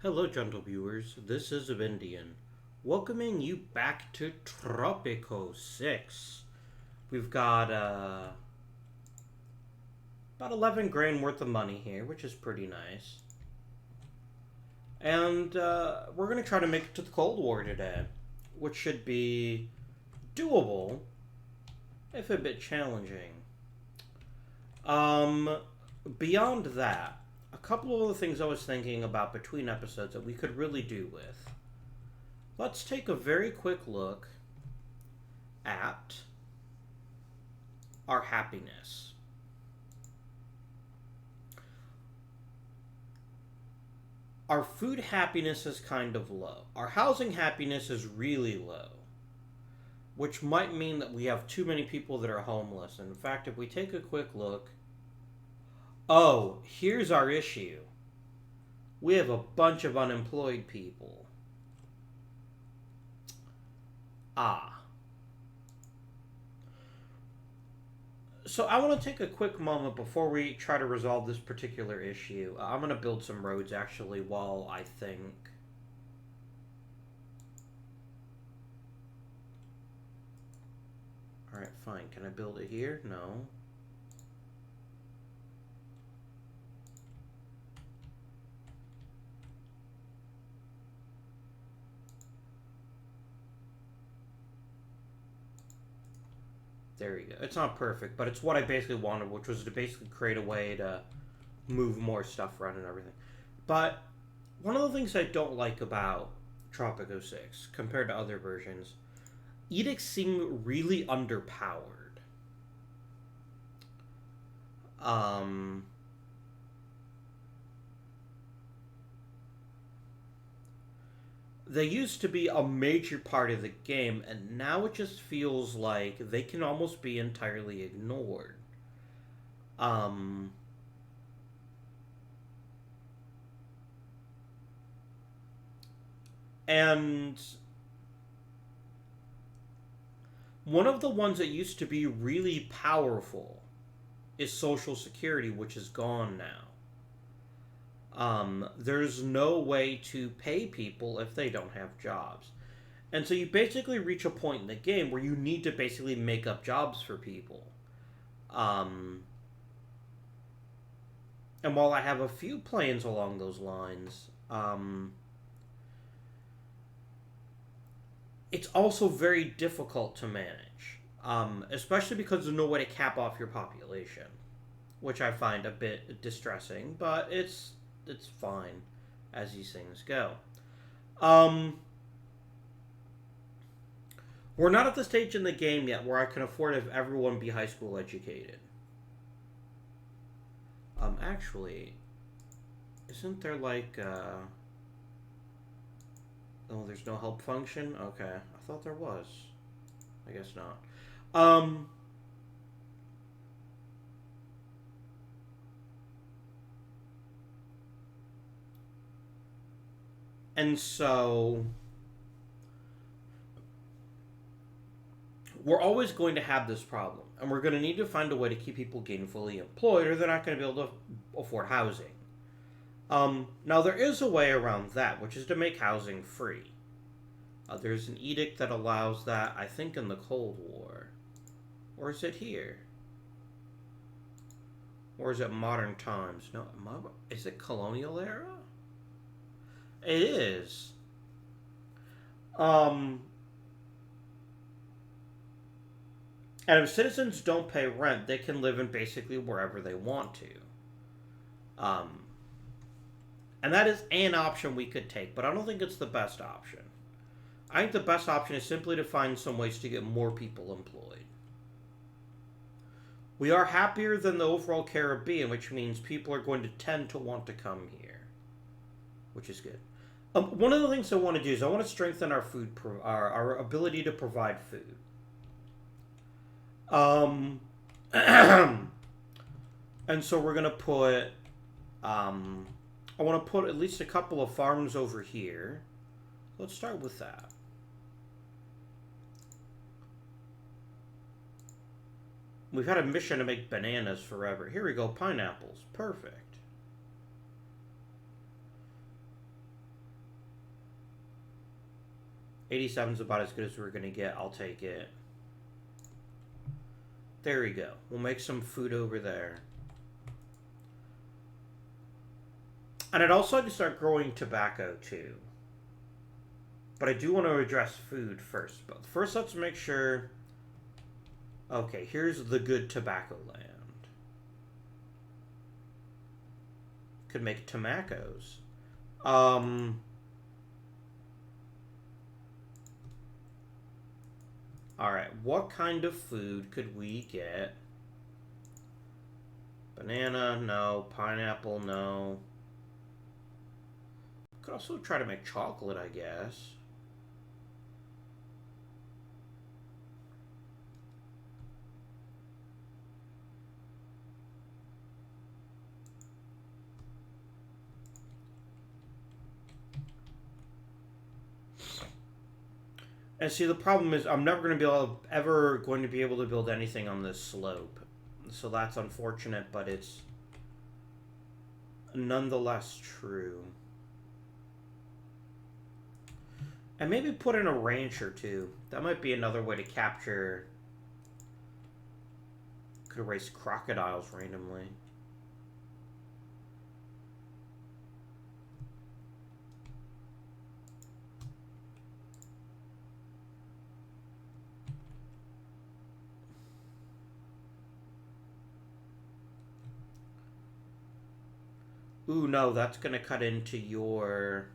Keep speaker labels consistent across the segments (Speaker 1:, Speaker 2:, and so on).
Speaker 1: Hello, gentle viewers. This is Indian, welcoming you back to Tropico 6. We've got about 11 grand worth of money here, which is pretty nice. And we're going to try to make it to the Cold War today, which should be doable, if a bit challenging. Um, Beyond that, a couple of the things I was thinking about between episodes that we could really do with. Let's take a very quick look at our happiness. Our food happiness is kind of low. Our housing happiness is really low, which might mean that we have too many people that are homeless. And in fact, if we take a quick look, oh, here's our issue. We have a bunch of unemployed people. So I want to take a quick moment before we try to resolve this particular issue. I'm going to build some roads actually while I think. Alright, fine. Can I build it here? No. There you go. It's not perfect, but it's what I basically wanted, which was to basically create a way to move more stuff around and everything. But one of the things I don't like about Tropico 6 compared to other versions, edicts seem really underpowered. They used to be a major part of the game, and now it just feels like they can almost be entirely ignored. Um, and one of the ones that used to be really powerful is Social Security, which is gone now. There's no way to pay people if they don't have jobs. And so you basically reach a point in the game where you need to basically make up jobs for people. Um, and while I have a few plans along those lines, it's also very difficult to manage. Especially because there's no way to cap off your population, which I find a bit distressing, but it's fine as these things go. Um, we're not at the stage in the game yet where I can afford to have everyone be high school educated. Actually, isn't there like oh, there's no help function? Okay, I thought there was. I guess not. Um, and so we're always going to have this problem, and we're going to need to find a way to keep people gainfully employed, or they're not going to be able to afford housing. Now there is a way around that, which is to make housing free. There's an edict that allows that, I think, in the Cold War, or is it here? Or is it modern times? No, is it colonial era? It is. Um, and if citizens don't pay rent, they can live in basically wherever they want to. Um, and that is an option we could take, but I don't think it's the best option. I think the best option is simply to find some ways to get more people employed. We are happier than the overall Caribbean, which means people are going to tend to want to come here, which is good. One of the things I want to do is I want to strengthen our our ability to provide food. Um, and so we're gonna put. I want to put at least a couple of farms over here. Let's start with that. We've had a mission to make bananas forever. Here we go, pineapples. Perfect. 87 is about as good as we're going to get. I'll take it. There we go. We'll make some food over there. And I'd also like to start growing tobacco too. But I do want to address food first. But first, let's make sure... Okay, here's the good tobacco land. Could make tomatoes. Alright, what kind of food could we get? Banana, no. Pineapple, no. Could also try to make chocolate, I guess. And see, the problem is I'm never going to be ever going to be able to build anything on this slope. So that's unfortunate, but it's nonetheless true. And maybe put in a ranch or two. That might be another way to capture... Could erase crocodiles randomly. Ooh, no, that's going to cut into your...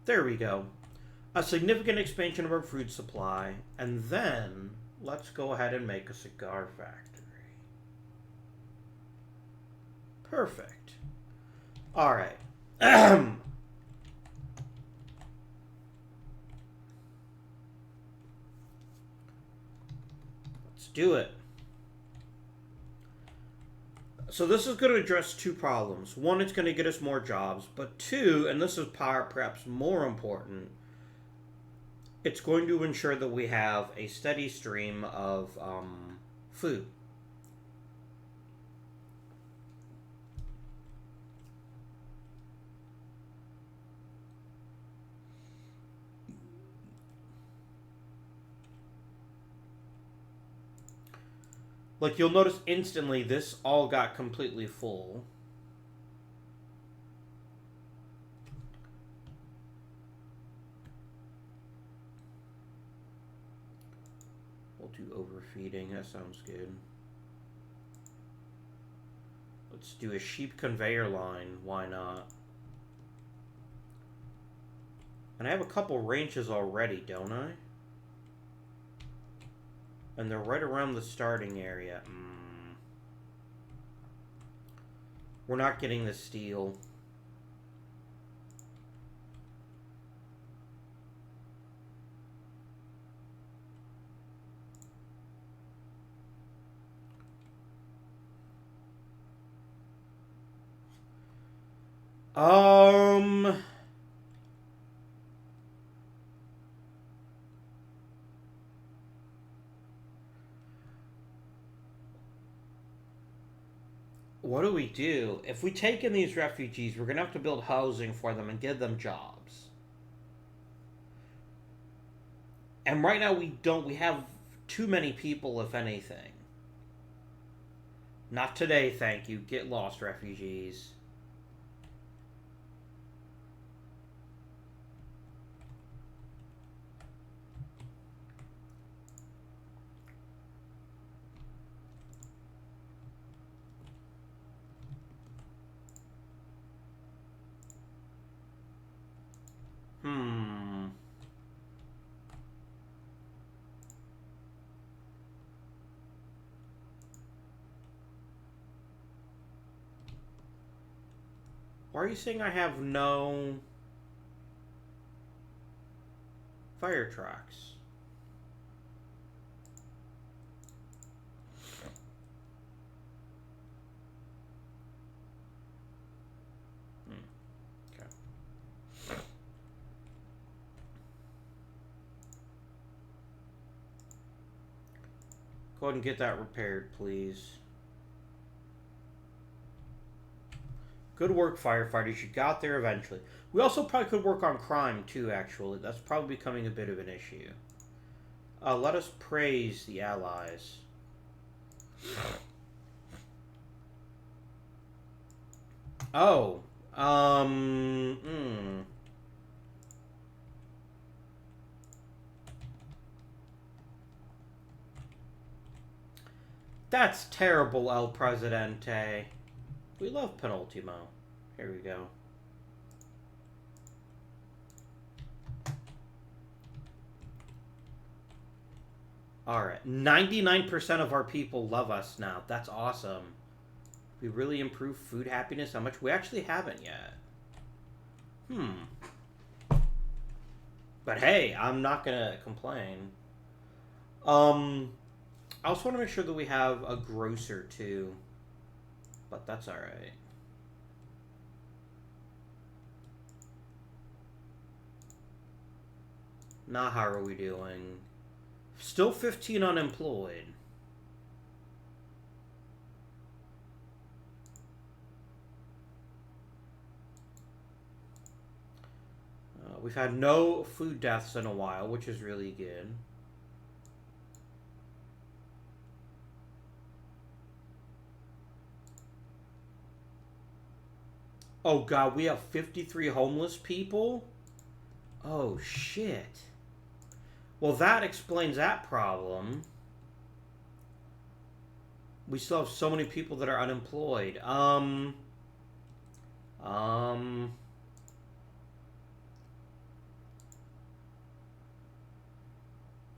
Speaker 1: There we go. A significant expansion of our food supply. And then, let's go ahead and make a cigar factory. Perfect. Alright. Let's do it. So this is going to address two problems. One, it's going to get us more jobs. But two, and this is perhaps more important, it's going to ensure that we have a steady stream of food. Like, you'll notice instantly this all got completely full. We'll do overfeeding. That sounds good. Let's do a sheep conveyor line. Why not? And I have a couple ranches already, don't I? And they're right around the starting area. We're not getting the steel. What do we do? If we take in these refugees, we're going to have to build housing for them and give them jobs. And right now we have too many people, if anything. Not today, thank you. Get lost, refugees. Why are you saying I have no fire trucks? Okay. Go ahead and get that repaired, please. Good work, firefighters. You got there eventually. We also probably could work on crime, too, actually. That's probably becoming a bit of an issue. Let us praise the Allies. Oh. That's terrible, El Presidente. We love Penultimo. Here we go. Alright. 99% of our people love us now. That's awesome. We really improved food happiness. How much? We actually haven't yet. But hey, I'm not gonna complain. I also want to make sure that we have a grocer too. But that's alright. Now how are we doing? Still 15 unemployed. We've had no food deaths in a while, which is really good. Oh god, we have 53 homeless people? Oh shit. Well, that explains that problem. We still have so many people that are unemployed.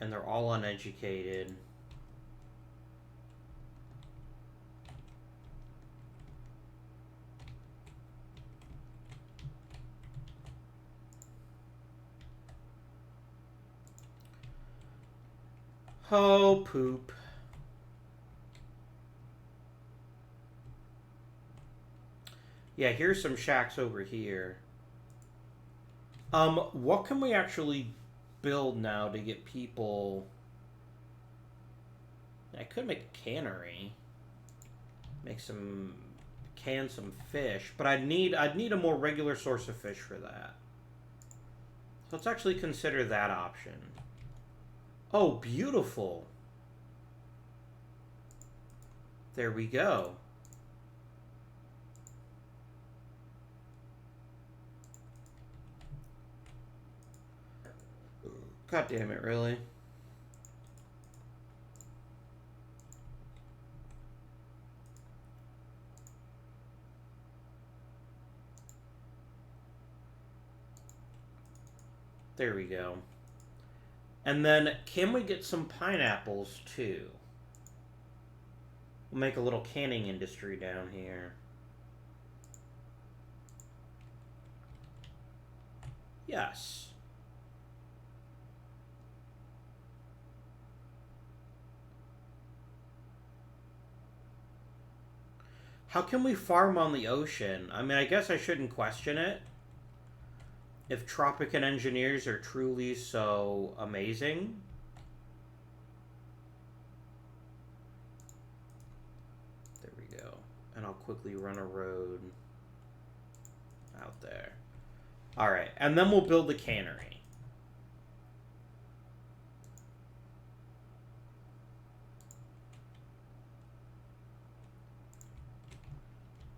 Speaker 1: And they're all uneducated. Oh, poop. Yeah, here's some shacks over here. What can we actually build now to get people... I could make a cannery. Make some... can some fish. But I'd need a more regular source of fish for that. So let's actually consider that option. Oh, beautiful. There we go. God damn it, really? There we go. And then, can we get some pineapples, too? We'll make a little canning industry down here. Yes. How can we farm on the ocean? I mean, I guess I shouldn't question it. If Tropican engineers are truly so amazing. There we go. And I'll quickly run a road out there. Alright, and then we'll build the cannery.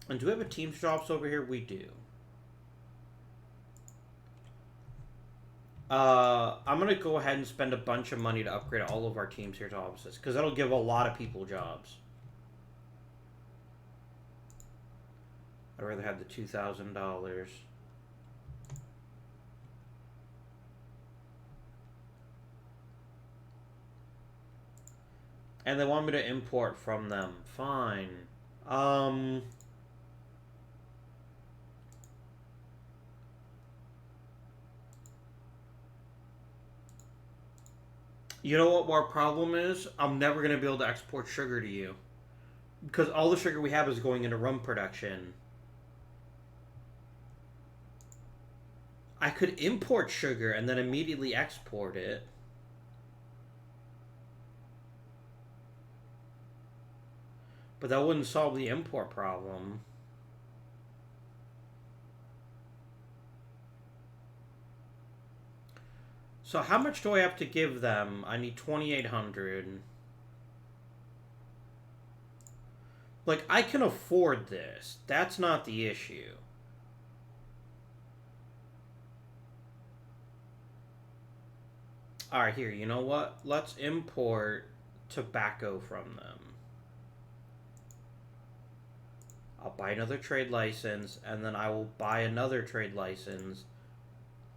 Speaker 1: And do we have a team shops over here? We do. I'm going to go ahead and spend a bunch of money to upgrade all of our teams here to offices, because that'll give a lot of people jobs. I'd rather have the $2,000. And they want me to import from them. Fine. You know what our problem is? I'm never going to be able to export sugar to you. Because all the sugar we have is going into rum production. I could import sugar and then immediately export it. But that wouldn't solve the import problem. So how much do I have to give them? I need 2,800. Like, I can afford this. That's not the issue. Alright, here, you know what? Let's import tobacco from them. I'll buy another trade license, and then I will buy another trade license.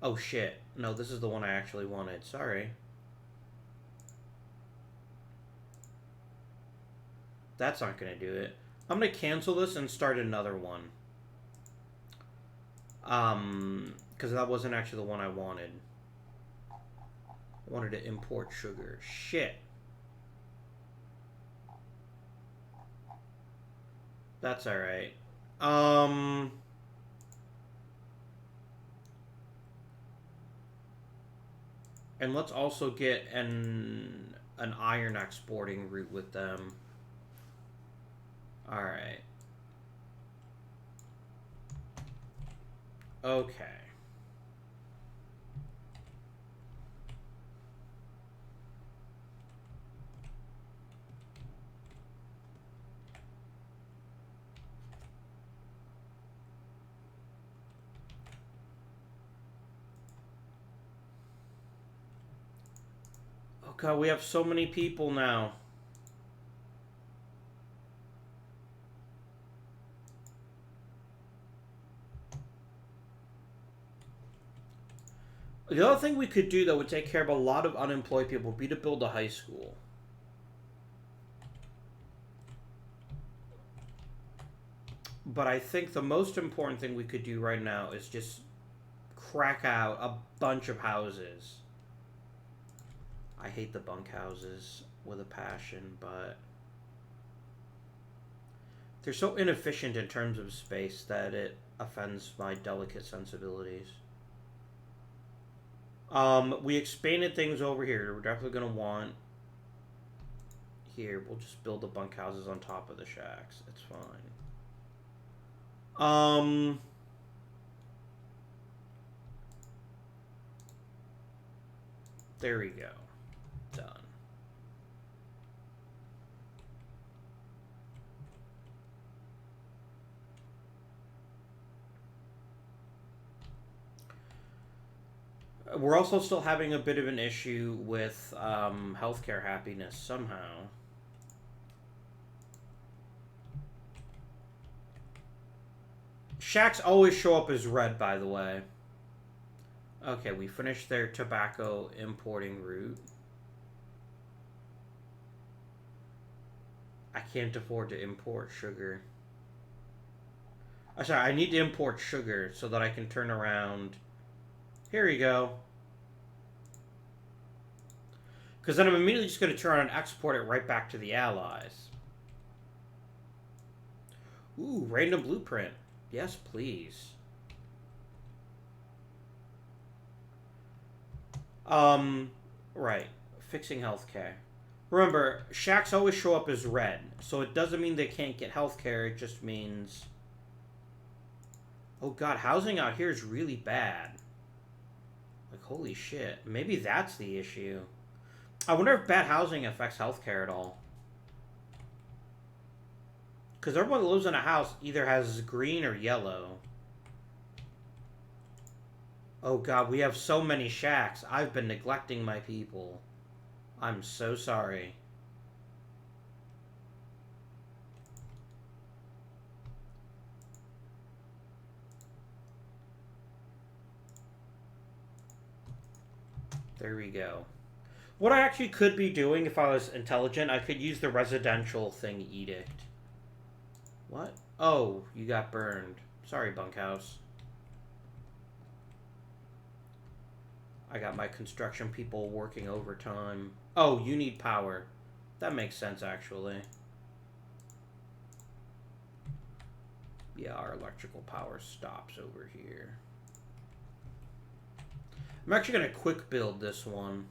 Speaker 1: Oh shit. No, this is the one I actually wanted. Sorry. That's not gonna do it. I'm gonna cancel this and start another one. Because that wasn't actually the one I wanted. I wanted to import sugar. Shit. That's alright. And let's also get an iron exporting route with them. Alright. Okay. Oh god, we have so many people now. The other thing we could do, though, would take care of a lot of unemployed people, would be to build a high school. But I think the most important thing we could do right now is just crack out a bunch of houses. I hate the bunkhouses with a passion, but they're so inefficient in terms of space that it offends my delicate sensibilities. We expanded things over here. We're definitely going to want... Here, we'll just build the bunkhouses on top of the shacks. It's fine. There we go. Done. We're also still having a bit of an issue with healthcare happiness somehow. Shacks always show up as red, by the way. Okay, we finished their tobacco importing route. I can't afford to import sugar. Oh, sorry, I need to import sugar so that I can turn around. Here we go. Because then I'm immediately just going to turn around and export it right back to the Allies. Ooh, random blueprint. Yes, please. Right. Fixing healthcare. Remember, shacks always show up as red, so it doesn't mean they can't get healthcare, it just means... Oh god, housing out here is really bad. Like, holy shit. Maybe that's the issue. I wonder if bad housing affects healthcare at all. Because everyone that lives in a house either has green or yellow. Oh god, we have so many shacks. I've been neglecting my people. I'm so sorry. There we go. What I actually could be doing if I was intelligent, I could use the residential thing edict. What? Oh, you got burned. Sorry, bunkhouse. I got my construction people working overtime. Oh, you need power. That makes sense, actually. Yeah, our electrical power stops over here. I'm actually going to quick build this one.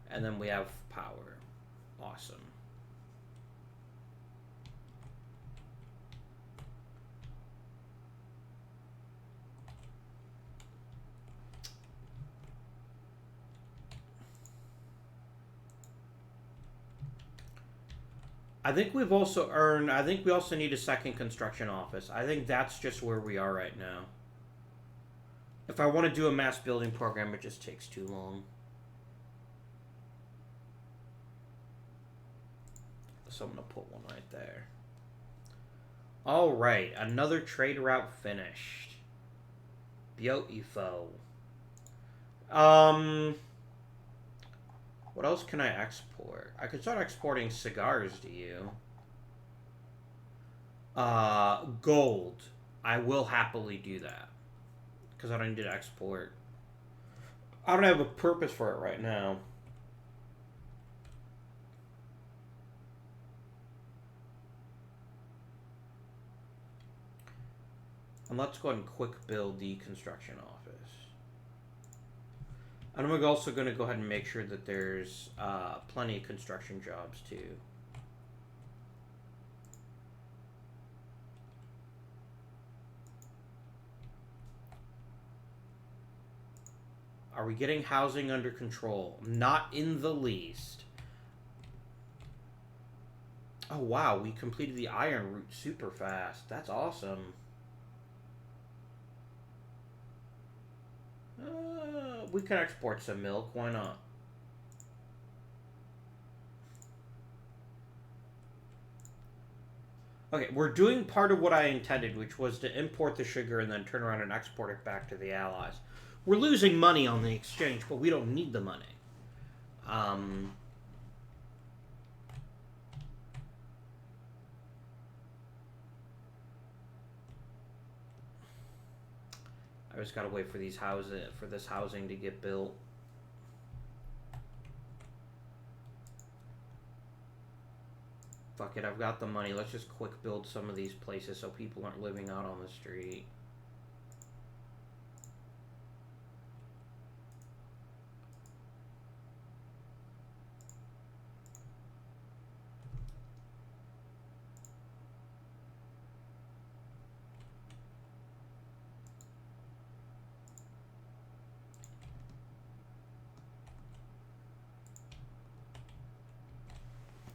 Speaker 1: And then we have power. Awesome. I think we've also earned. I think we also need a second construction office. I think that's just where we are right now. If I want to do a mass building program, it just takes too long. So I'm going to put one right there. Alright, another trade route finished. Beautiful. What else can I export? I could start exporting cigars to you. Gold. I will happily do that. Because I don't need to export. I don't have a purpose for it right now. And let's go ahead and quick build the construction office. And I'm also going to go ahead and make sure that there's plenty of construction jobs too. Are we getting housing under control? Not in the least. Oh wow, we completed the iron route super fast. That's awesome. We can export some milk. Why not? Okay, we're doing part of what I intended, which was to import the sugar and then turn around and export it back to the Allies. We're losing money on the exchange, but we don't need the money. I just gotta wait for these this housing to get built. Fuck it, I've got the money. Let's just quick build some of these places so people aren't living out on the street.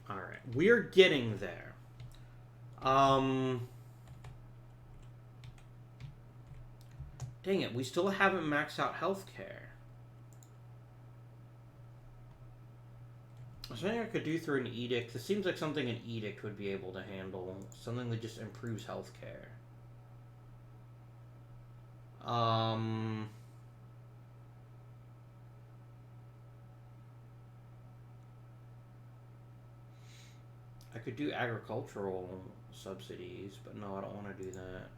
Speaker 1: Alright, we're getting there. Dang it, we still haven't maxed out healthcare. Something I could do through an edict. This seems like something an edict would be able to handle. Something that just improves healthcare. I could do agricultural subsidies, but no, I don't want to do that.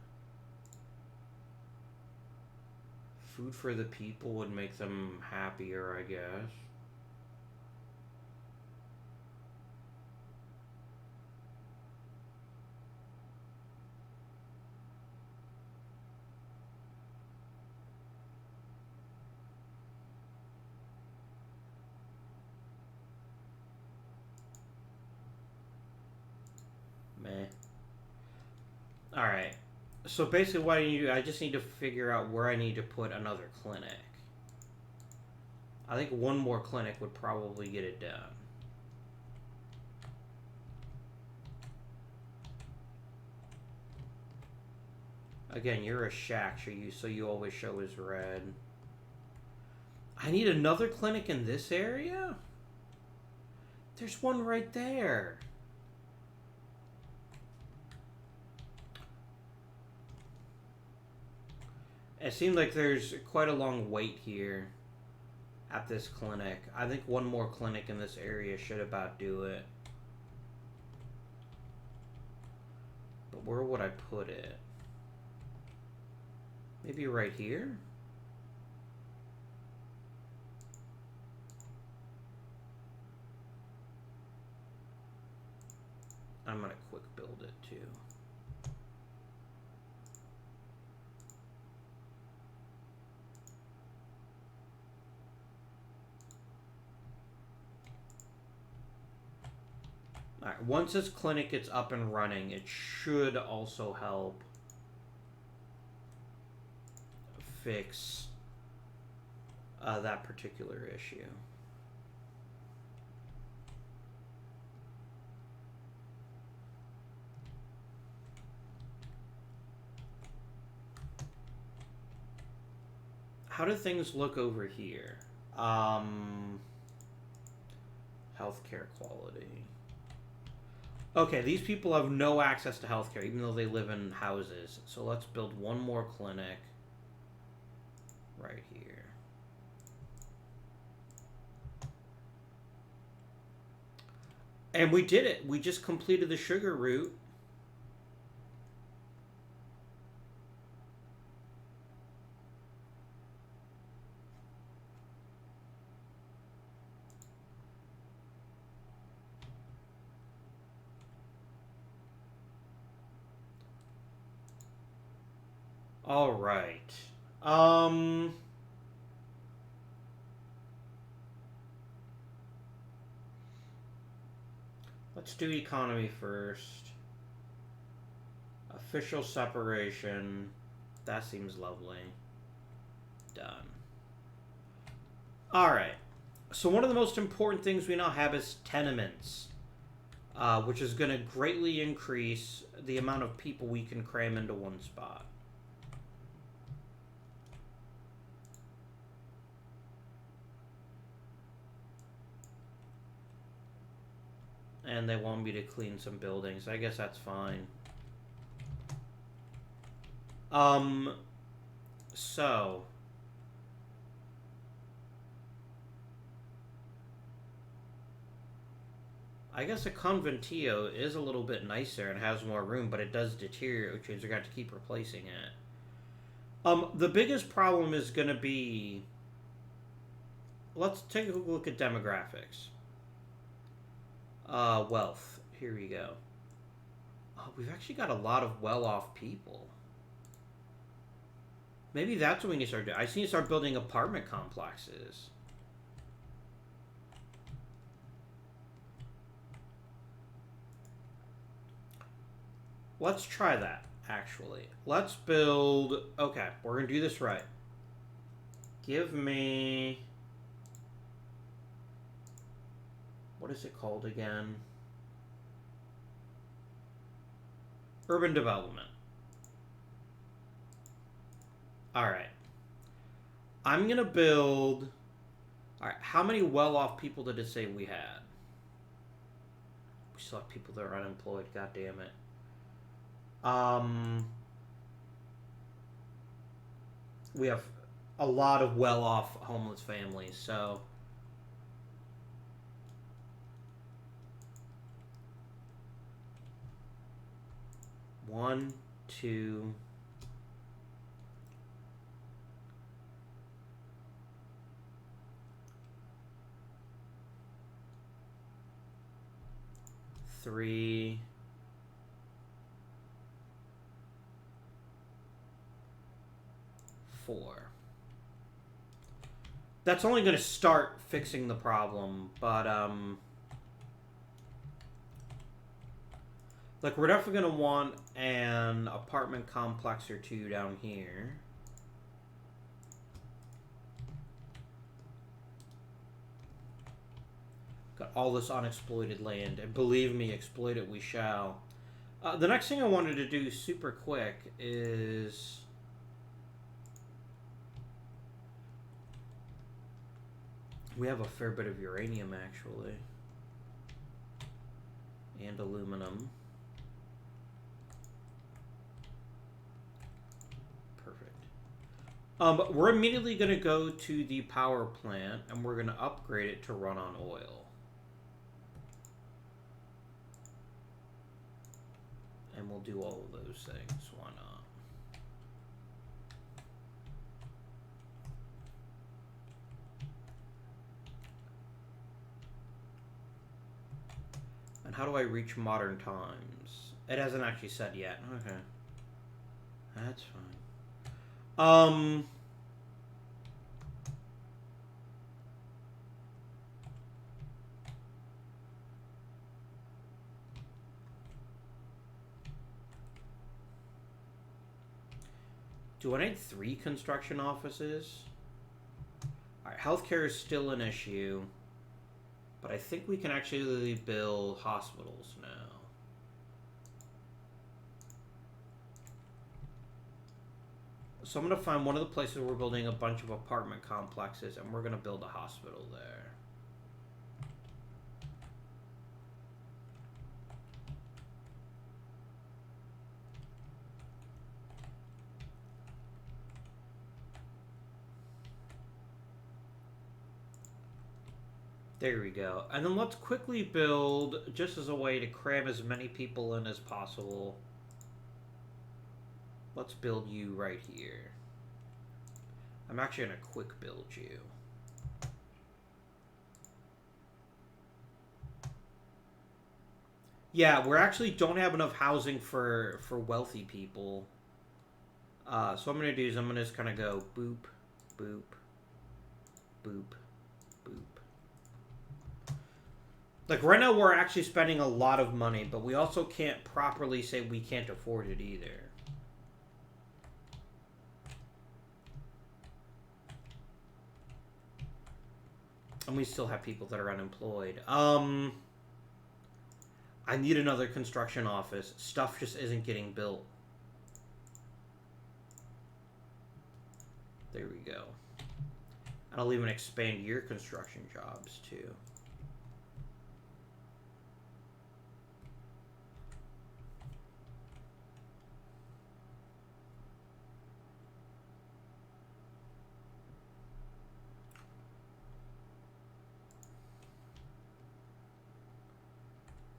Speaker 1: Food for the people would make them happier, I guess. Meh. Alright. So basically what I need to do, I just need to figure out where I need to put another clinic. I think one more clinic would probably get it done. Again, you're a shack, so you always show as red. I need another clinic in this area? There's one right there. It seems like there's quite a long wait here at this clinic. I think one more clinic in this area should about do it. But where would I put it? Maybe right here? I'm gonna quick build it too. Alright, once this clinic gets up and running, it should also help fix that particular issue. How do things look over here? Healthcare quality. Okay, these people have no access to healthcare, even though they live in houses. So let's build one more clinic right here. And we did it. We just completed the sugar route. All right. Let's do economy first. Official separation. That seems lovely. Done. All right. So one of the most important things we now have is tenements, which is going to greatly increase the amount of people we can cram into one spot. And they want me to clean some buildings. I guess that's fine. So I guess a conventillo is a little bit nicer and has more room, but it does deteriorate, which means we're going to have to keep replacing it. The biggest problem is going to be... Let's take a look at demographics. Wealth. Here we go. Oh, we've actually got a lot of well-off people. Maybe that's what we need to start doing. I need to start building apartment complexes. Let's try that, actually. Let's build... Okay, we're going to do this right. Give me... What is it called again? Urban development. Alright. I'm going to build... Alright, how many well-off people did it say we had? We still have people that are unemployed, god damn it. We have a lot of well-off homeless families, so... One, two... Three... Four. That's only going to start fixing the problem, but, like, we're definitely going to want an apartment complex or two down here. Got all this unexploited land, and believe me, exploit it we shall. The next thing I wanted to do super quick is... We have a fair bit of uranium, actually. And aluminum. Perfect. We're immediately going to go to the power plant, and we're going to upgrade it to run on oil. And we'll do all of those things. Why not? And how do I reach modern times? It hasn't actually said yet. Okay. That's fine. Do I need 3 construction offices? Alright, healthcare is still an issue. But I think we can actually build hospitals now. So I'm going to find one of the places we're building a bunch of apartment complexes, and we're going to build a hospital there. There we go. And then let's quickly build, just as a way to cram as many people in as possible. Let's build you right here. I'm actually going to quick build you. Yeah, we actually don't have enough housing for wealthy people. So what I'm going to do is I'm going to just kind of go boop, boop, boop, boop. Like, right now we're actually spending a lot of money, but we also can't properly say we can't afford it either. And we still have people that are unemployed. I need another construction office. Stuff just isn't getting built. There we go. And I'll even expand your construction jobs, too.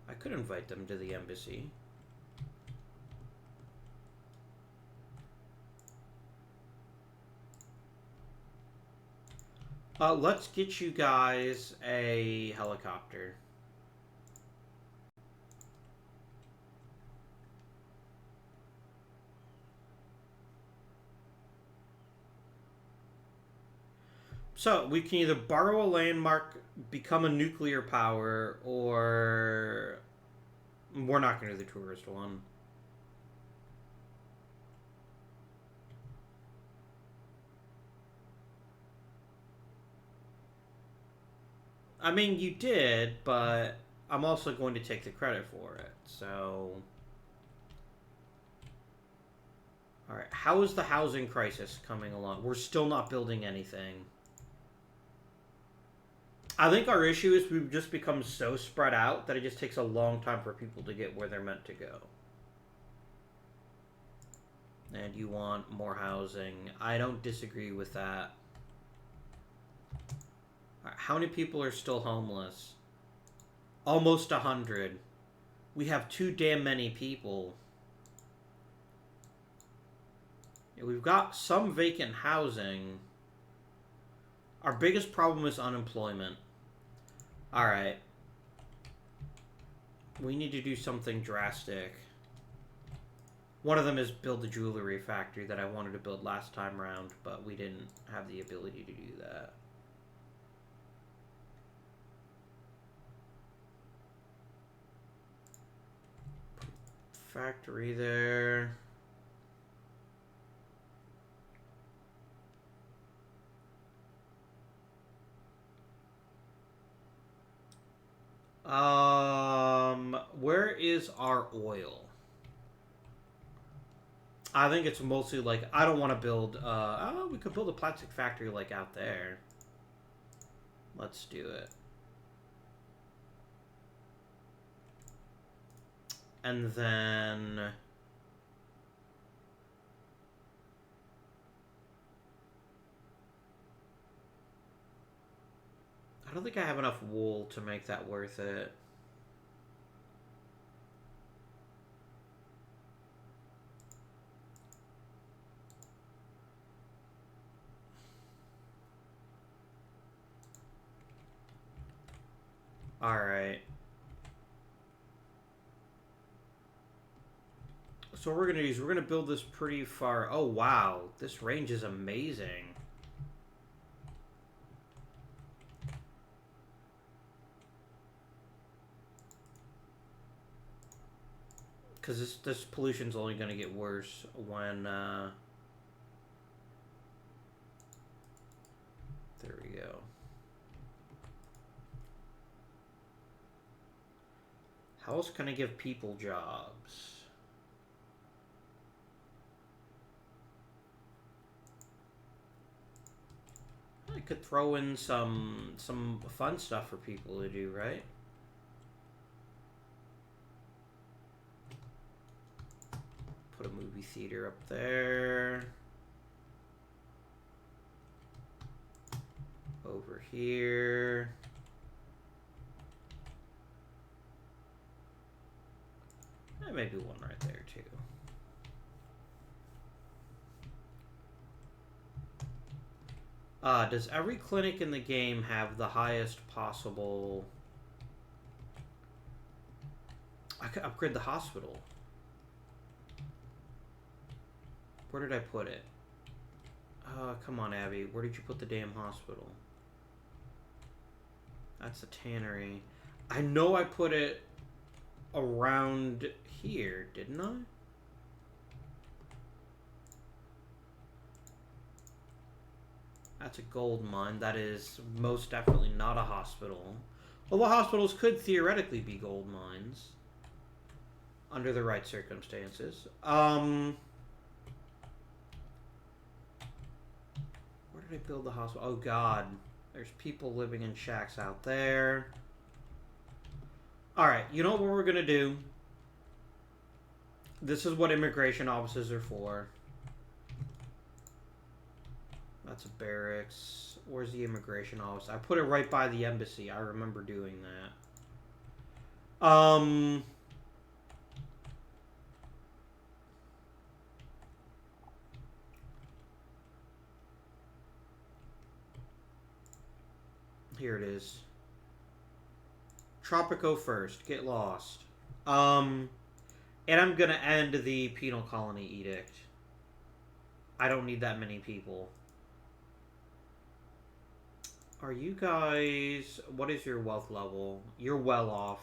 Speaker 1: I could invite them to the embassy. Let's get you guys a helicopter. So, we can either borrow a landmark, become a nuclear power, or... We're not going to do the tourist one. I mean, you did, but I'm also going to take the credit for it, so... Alright, how is the housing crisis coming along? We're still not building anything. I think our issue is we've just become so spread out that it just takes a long time for people to get where they're meant to go. And you want more housing. I don't disagree with that. Right, how many people are still homeless? Almost 100. We have too damn many people. Yeah, we've got some vacant housing. Our biggest problem is unemployment. Alright. We need to do something drastic. One of them is build the jewelry factory that I wanted to build last time around, but we didn't have the ability to do that. Factory there. Where is our oil? I think it's mostly like, I don't want to build, oh, we could build a plastic factory like out there. Let's do it. And then... I don't think I have enough wool to make that worth it. Alright. So what we're going to do is we're going to build this pretty far. Oh, wow. This range is amazing. Because this pollution's only going to get worse when... There we go. How else can I give people jobs? I could throw in some fun stuff for people to do, right? Put a movie theater up there. Over here. And maybe one right there too. Does every clinic in the game have the highest possible... I could upgrade the hospital. Where did I put it? Come on, Abby. Where did you put the damn hospital? That's a tannery. I know I put it around here, didn't I? That's a gold mine. That is most definitely not a hospital. Although hospitals could theoretically be gold mines. Under the right circumstances. Where did I build the hospital? Oh god. There's people living in shacks out there. Alright, you know what we're gonna do? This is what immigration offices are for. That's a barracks. Where's the immigration office? I put it right by the embassy. I remember doing that. Here it is. Tropico first. Get lost. And I'm gonna end the penal colony edict. I don't need that many people. Are you guys... What is your wealth level? You're well off.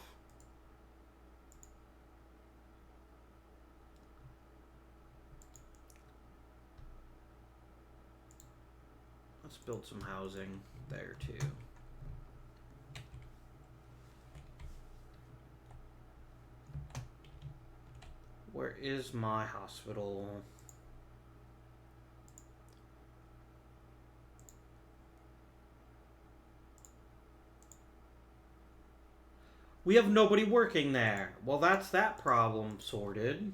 Speaker 1: Let's build some housing there, too. Where is my hospital? We have nobody working there. Well, that's that problem sorted.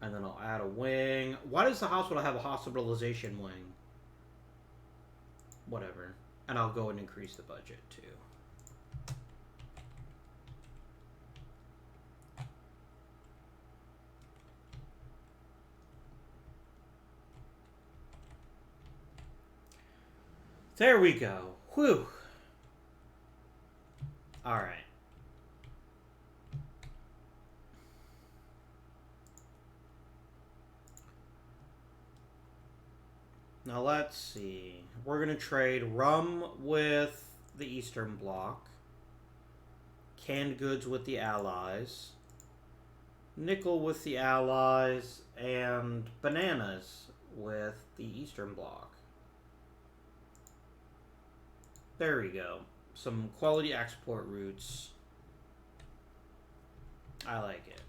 Speaker 1: And then I'll add a wing. Why does the hospital have a hospitalization wing? Whatever. And I'll go and increase the budget, too. There we go. Whew. Alright. Now let's see. We're going to trade rum with the Eastern Bloc. Canned goods with the Allies. Nickel with the Allies. And bananas with the Eastern Bloc. There we go. Some quality export routes. I like it.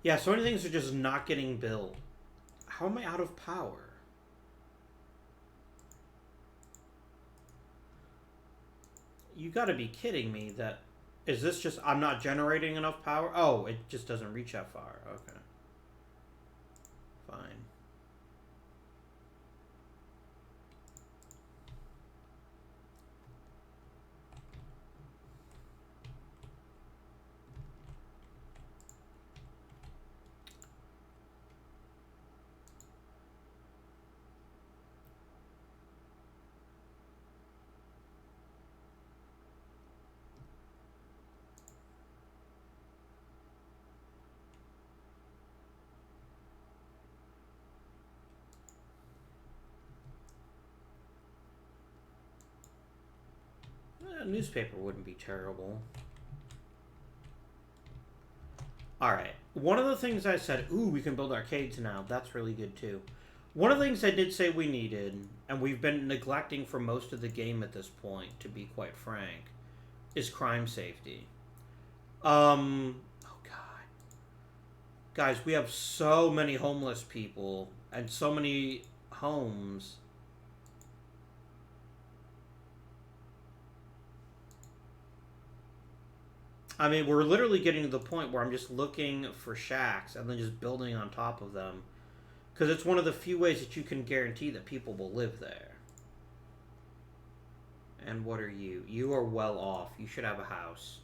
Speaker 1: Yeah, so many things are just not getting built. How am I out of power? You gotta be kidding me. That is this just I'm not generating enough power? Oh, it just doesn't reach that far. Okay. Fine. A newspaper wouldn't be terrible. Alright. One of the things I said, ooh, we can build arcades now. That's really good too. One of the things I did say we needed, and we've been neglecting for most of the game at this point, to be quite frank, is crime safety. Oh god. Guys, we have so many homeless people and so many homes. I mean, we're literally getting to the point where I'm just looking for shacks and then just building on top of them. Because it's one of the few ways that you can guarantee that people will live there. And what are you? You are well off. You should have a house.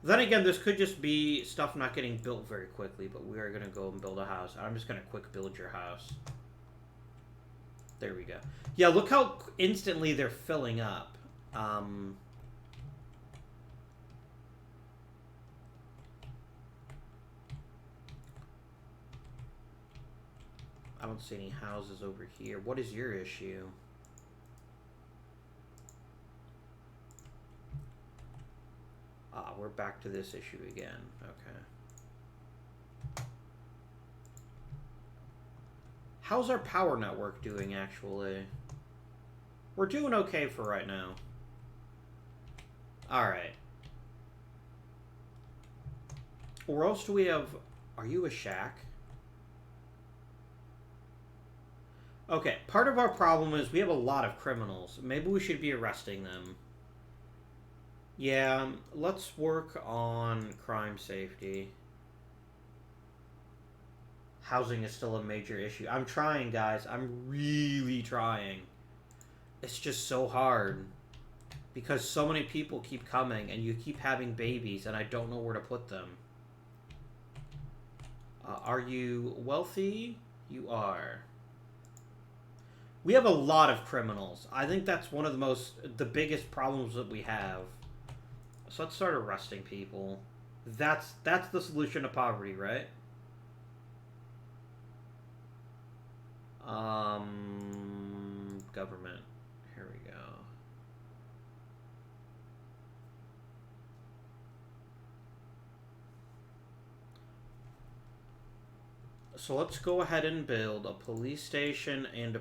Speaker 1: Then again, this could just be stuff not getting built very quickly, but we are going to go and build a house. I'm just going to quick build your house. There we go. Yeah, look how instantly they're filling up. I don't see any houses over here. What is your issue? Ah, we're back to this issue again. Okay. How's our power network doing, actually? We're doing okay for right now. Alright. Or else do we have... Are you a shack? Okay, part of our problem is we have a lot of criminals. Maybe we should be arresting them. Yeah, let's work on crime safety. Housing is still a major issue. I'm trying, guys. I'm really trying. It's just so hard. Because so many people keep coming, and you keep having babies, and I don't know where to put them. Are you wealthy? You are. We have a lot of criminals. I think that's one of the biggest problems that we have. So let's start arresting people. That's the solution to poverty, right? Government. Here we go. So let's go ahead and build a police station and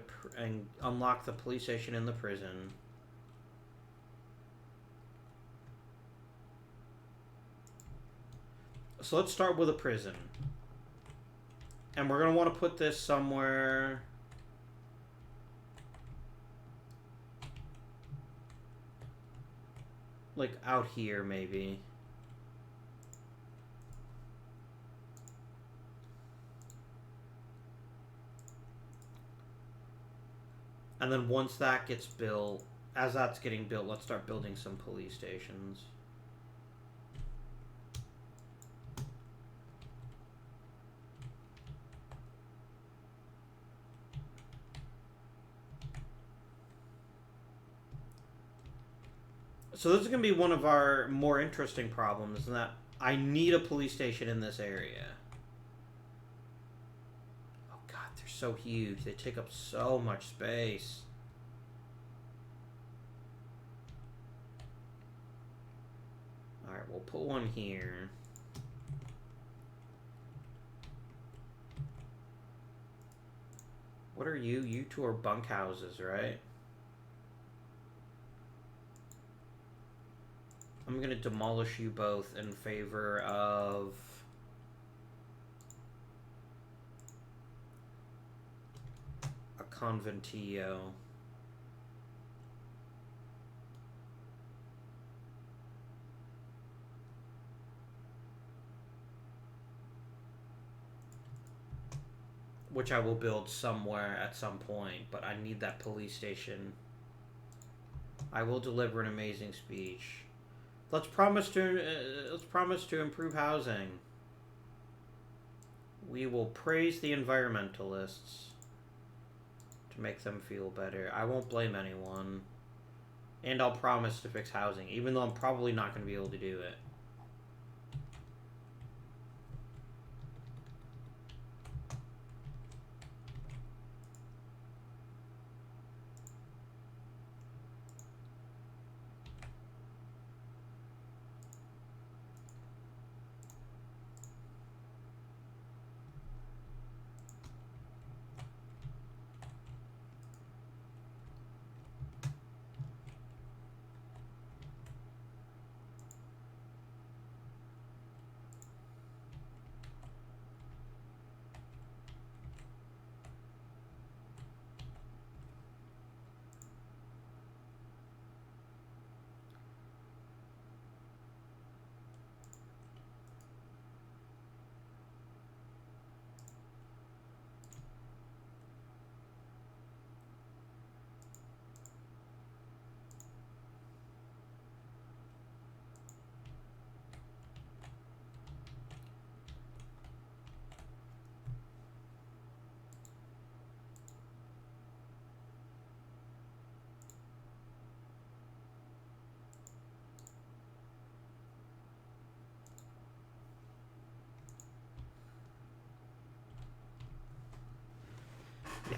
Speaker 1: unlock the police station in the prison. So let's start with a prison. And we're going to want to put this somewhere... like out here, maybe. And then once that gets built, as that's getting built, let's start building some police stations. So this is going to be one of our more interesting problems, in that I need a police station in this area. Oh god, they're so huge. They take up so much space. Alright, we'll put one here. What are you? You two are bunkhouses, right? I'm going to demolish you both in favor of... a conventillo. Which I will build somewhere at some point, but I need that police station. I will deliver an amazing speech. Let's promise to improve housing. We will praise the environmentalists to make them feel better. I won't blame anyone. And I'll promise to fix housing, even though I'm probably not going to be able to do it.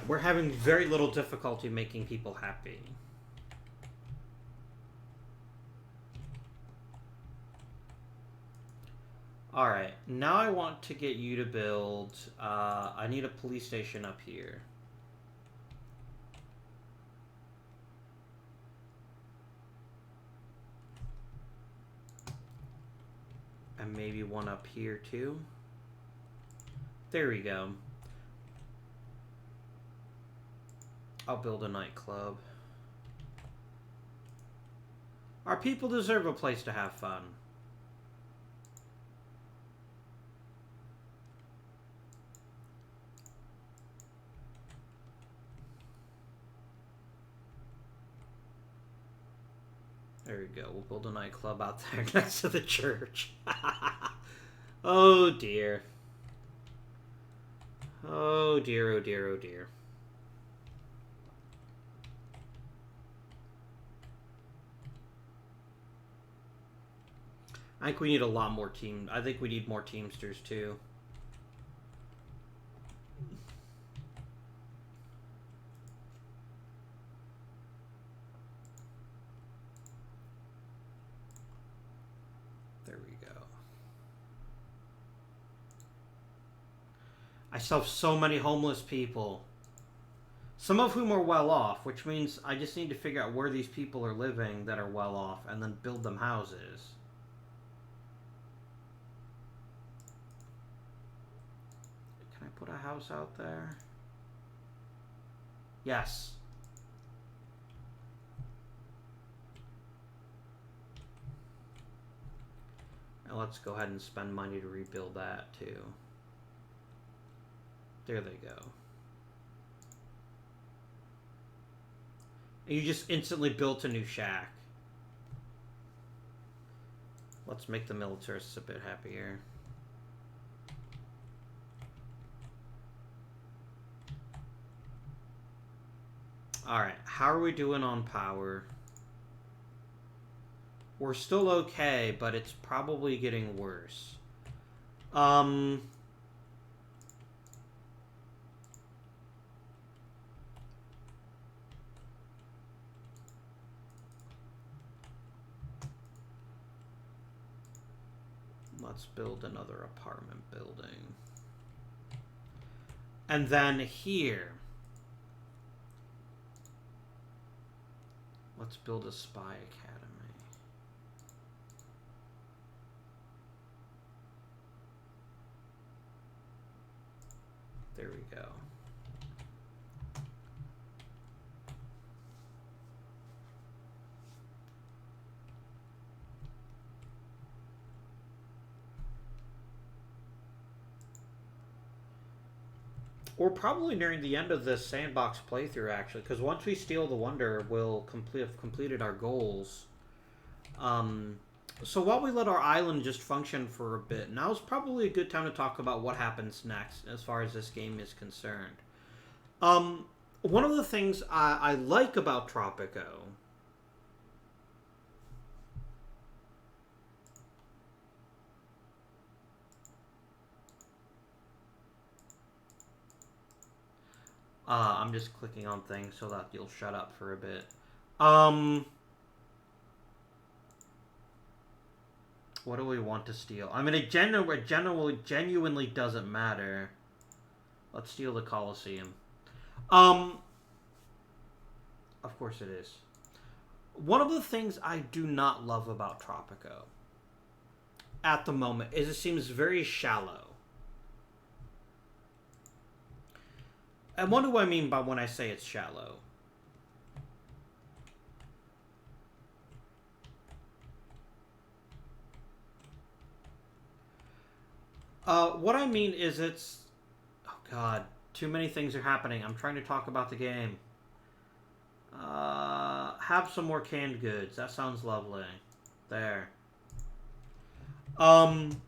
Speaker 1: We're having very little difficulty making people happy. Alright, now I want to get you to build... I need a police station up here. And maybe one up here too. There we go. I'll build a nightclub. Our people deserve a place to have fun. There we go. We'll build a nightclub out there next to the church. Oh dear. Oh dear, oh dear, oh dear. I think we need a lot more team. I think we need more Teamsters too. There we go. I still have so many homeless people. Some of whom are well off, which means I just need to figure out where these people are living that are well off and then build them houses. Put a house out there. Yes. And let's go ahead and spend money to rebuild that too. There they go. And you just instantly built a new shack. Let's make the militarists a bit happier. Alright, how are we doing on power? We're still okay, but it's probably getting worse. Let's build another apartment building. And then here... let's build a spy academy. There we go. We're probably nearing the end of this Sandbox playthrough, actually, because once we steal the Wonder, we'll have completed our goals. So while we let our island just function for a bit, now's probably a good time to talk about what happens next, as far as this game is concerned. One of the things I like about Tropico... I'm just clicking on things so that you'll shut up for a bit. What do we want to steal? I mean, it genuinely doesn't matter. Let's steal the Colosseum. Of course it is. One of the things I do not love about Tropico at the moment is it seems very shallow. And what do I mean by when I say it's shallow? What I mean is it's... oh god, too many things are happening. I'm trying to talk about the game. Have some more canned goods. That sounds lovely. There. One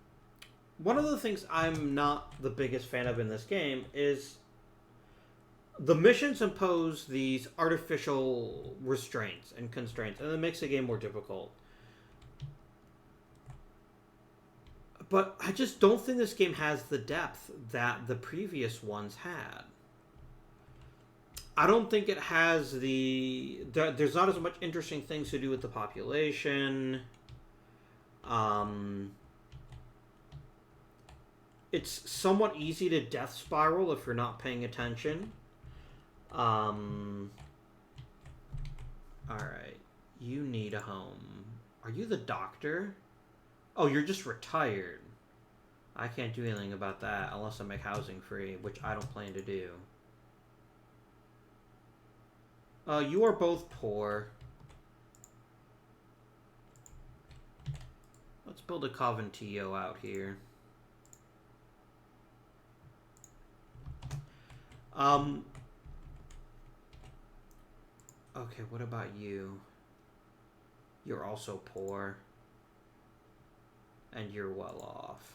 Speaker 1: of the things I'm not the biggest fan of in this game is... the missions impose these artificial restraints and constraints, and it makes the game more difficult. But I just don't think this game has the depth that the previous ones had. I don't think it has there's not as much interesting things to do with the population. It's somewhat easy to death spiral if you're not paying attention. Alright. You need a home. Are you the doctor? Oh, you're just retired. I can't do anything about that unless I make housing free, which I don't plan to do. You are both poor. Let's build a Conventillo out here. Okay, what about you? You're also poor. And you're well off.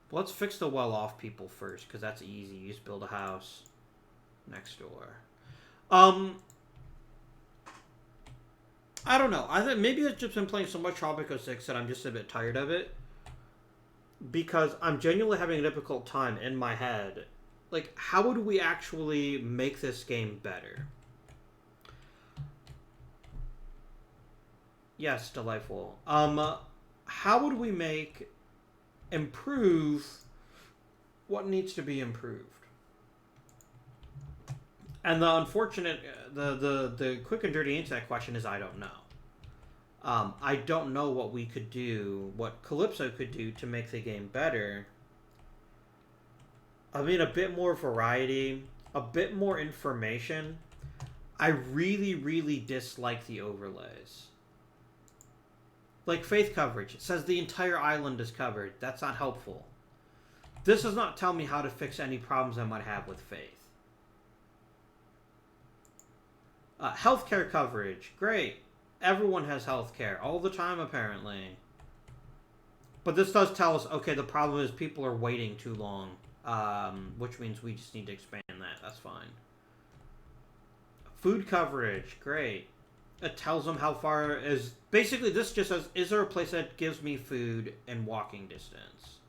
Speaker 1: But let's fix the well off people first, because that's easy. You just build a house next door. I don't know. I think maybe I've just been playing so much Tropico 6 that I'm just a bit tired of it. Because I'm genuinely having a difficult time in my head. Like, how would we actually make this game better? Yes, delightful. How would we improve what needs to be improved? And the unfortunate, the quick and dirty answer to that question is I don't know. I don't know what we could do, what Calypso could do to make the game better. I mean, a bit more variety, a bit more information. I really, really dislike the overlays. Like faith coverage. It says the entire island is covered. That's not helpful. This does not tell me how to fix any problems I might have with faith. Healthcare coverage. Great. Everyone has healthcare. All the time, apparently. But this does tell us, okay, the problem is people are waiting too long. Which means we just need to expand that. That's fine. Food coverage. Great. It tells them how far is... Basically, this just says, is there a place that gives me food in walking distance?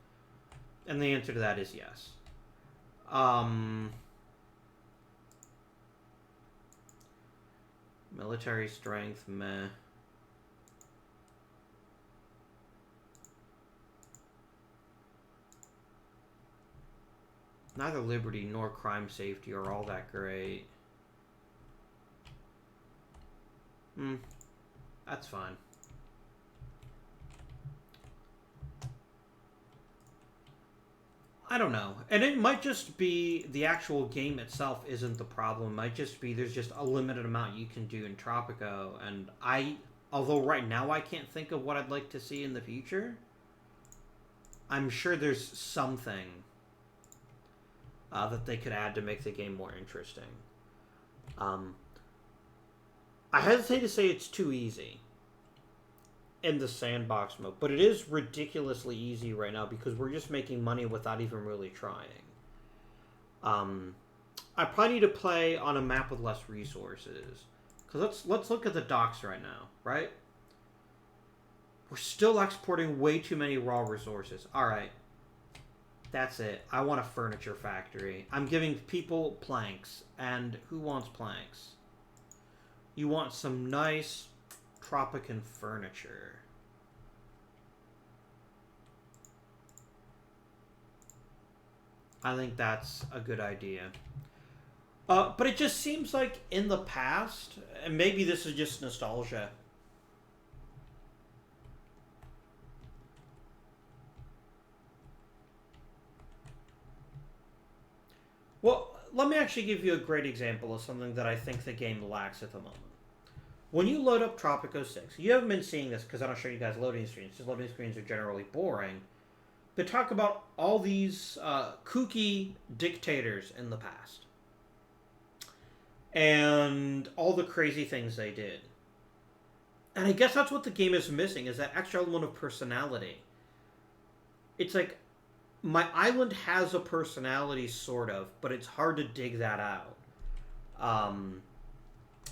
Speaker 1: And the answer to that is yes. Military strength, meh. Neither liberty nor crime safety are all that great. That's fine. I don't know. And it might just be the actual game itself isn't the problem. It might just be there's just a limited amount you can do in Tropico. And although right now I can't think of what I'd like to see in the future, I'm sure there's something that they could add to make the game more interesting. I hesitate to say it's too easy in the sandbox mode, but it is ridiculously easy right now because we're just making money without even really trying. I probably need to play on a map with less resources. Because let's look at the docks right now, right? We're still exporting way too many raw resources. Alright. That's it. I want a furniture factory. I'm giving people planks. And who wants planks? You want some nice Tropican furniture. I think that's a good idea. But it just seems like in the past, and maybe this is just nostalgia. Well, let me actually give you a great example of something that I think the game lacks at the moment. When you load up Tropico 6, you haven't been seeing this because I don't show you guys loading screens, because loading screens are generally boring. They talk about all these kooky dictators in the past. And all the crazy things they did. And I guess that's what the game is missing, is that extra element of personality. It's like, my island has a personality, sort of, but it's hard to dig that out.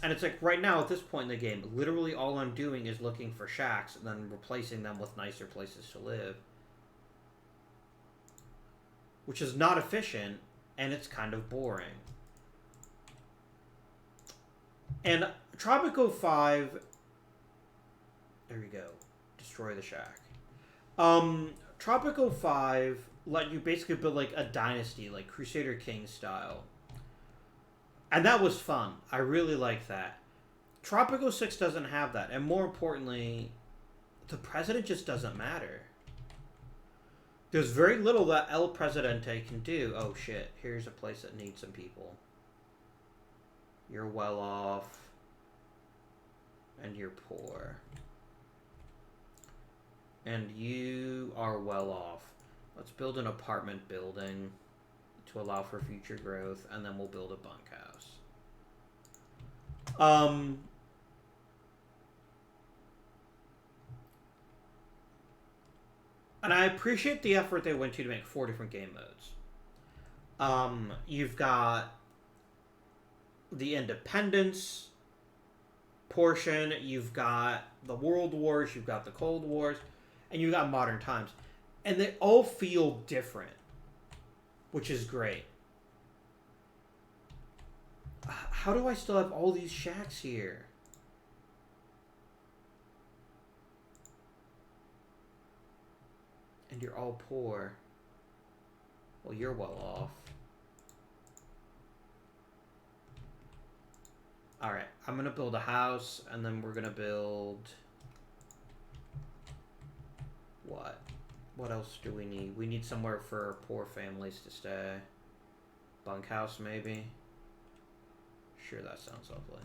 Speaker 1: And it's like, right now, at this point in the game, literally all I'm doing is looking for shacks and then replacing them with nicer places to live. Which is not efficient, and it's kind of boring. And Tropico 5... There we go. Destroy the shack. Tropico 5 let you basically build like a dynasty, like Crusader King style. And that was fun. I really like that. Tropico 6 doesn't have that. And more importantly, the president just doesn't matter. There's very little that El Presidente can do. Oh shit, here's a place that needs some people. You're well off. And you're poor. And you are well off. Let's build an apartment building to allow for future growth, and then we'll build a bunkhouse. And I appreciate the effort they went to make 4 different game modes. You've got the independence portion, you've got the World Wars, you've got the Cold Wars, and you've got modern times. And they all feel different, which is great. How do I still have all these shacks here? And you're all poor. Well, you're well off. Alright, I'm going to build a house, and then we're going to build... What? What else do we need? We need somewhere for poor families to stay. Bunkhouse, maybe? Sure, that sounds lovely.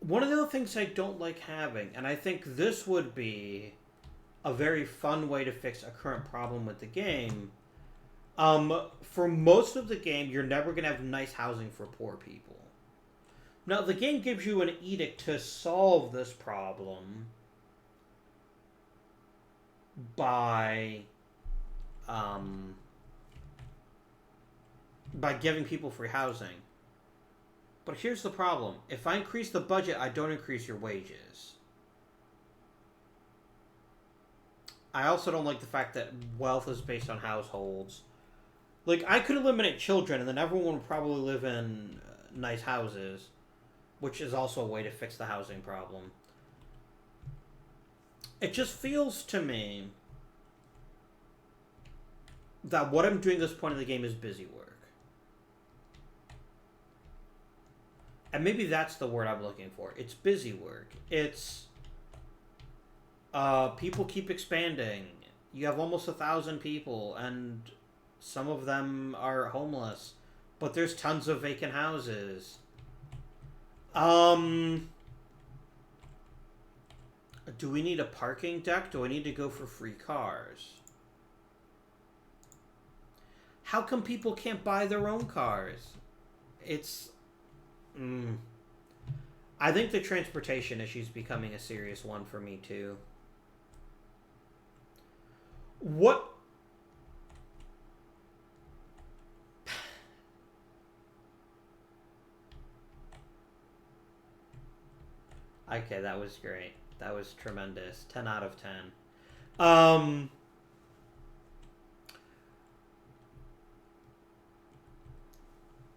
Speaker 1: One of the other things I don't like having, and I think this would be a very fun way to fix a current problem with the game. For most of the game, you're never going to have nice housing for poor people. Now, the game gives you an edict to solve this problem by giving people free housing. But here's the problem. If I increase the budget, I don't increase your wages. I also don't like the fact that wealth is based on households. Like, I could eliminate children, and then everyone would probably live in nice houses, which is also a way to fix the housing problem. It just feels to me that what I'm doing at this point in the game is busy work. And maybe that's the word I'm looking for. It's busy work. It's... people keep expanding. You have almost 1,000 people, and some of them are homeless. But there's tons of vacant houses. Do we need a parking deck? Do I need to go for free cars? How come people can't buy their own cars? It's... I think the transportation issue is becoming a serious one for me, too. What... Okay, that was great. That was tremendous. 10 out of 10.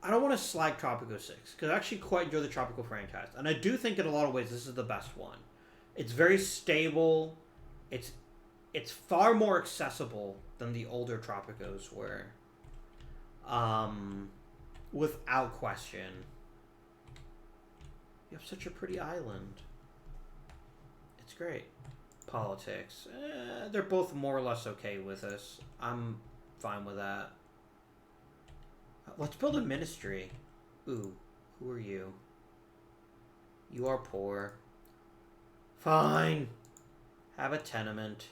Speaker 1: I don't want to slag Tropico 6, because I actually quite enjoy the Tropico franchise. And I do think in a lot of ways this is the best one. It's very stable. It's far more accessible than the older Tropicos were. Without question. You have such a pretty island. It's great. Politics. They're both more or less okay with us. I'm fine with that. Let's build a ministry. Ooh, who are you? You are poor. Fine. Have a tenement.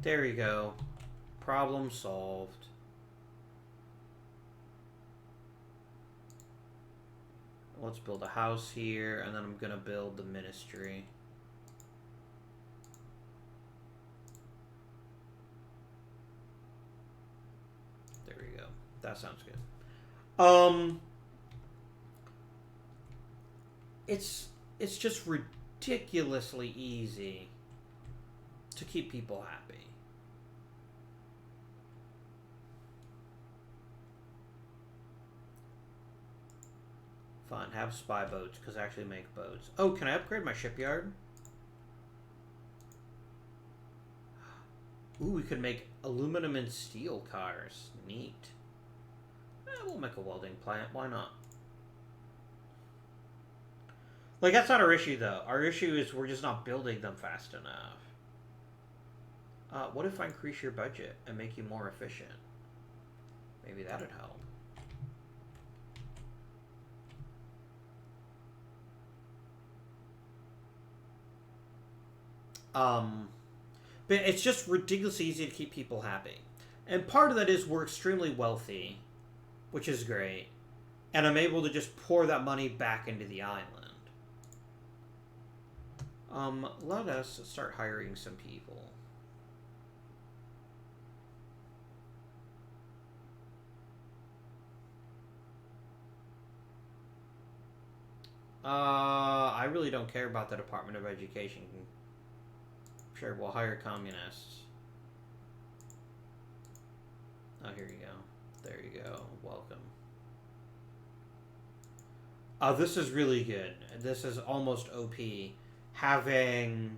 Speaker 1: There you go. Problem solved. Let's build a house here, and then I'm gonna build the ministry. There we go. That sounds good. It's just ridiculously easy to keep people happy. Fine, have spy boats, because I actually make boats. Oh, can I upgrade my shipyard? Ooh, we could make aluminum and steel cars. Neat. We'll make a welding plant. Why not? Like, that's not our issue, though. Our issue is we're just not building them fast enough. What if I increase your budget and make you more efficient? Maybe that'd help. But it's just ridiculously easy to keep people happy. And part of that is we're extremely wealthy, which is great. And I'm able to just pour that money back into the island. Let us start hiring some people. I really don't care about the Department of Education. Sure, we'll hire communists. Oh, here you go. There you go. Welcome. This is really good. This is almost OP. Having,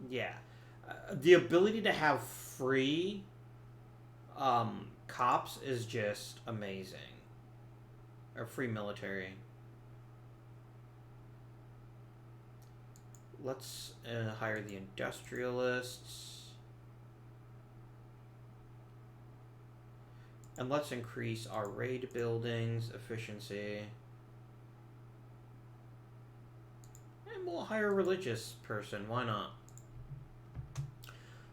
Speaker 1: yeah. The ability to have free, cops is just amazing. Or free military. Let's hire the industrialists. And let's increase our raid buildings efficiency. And we'll hire a religious person. Why not?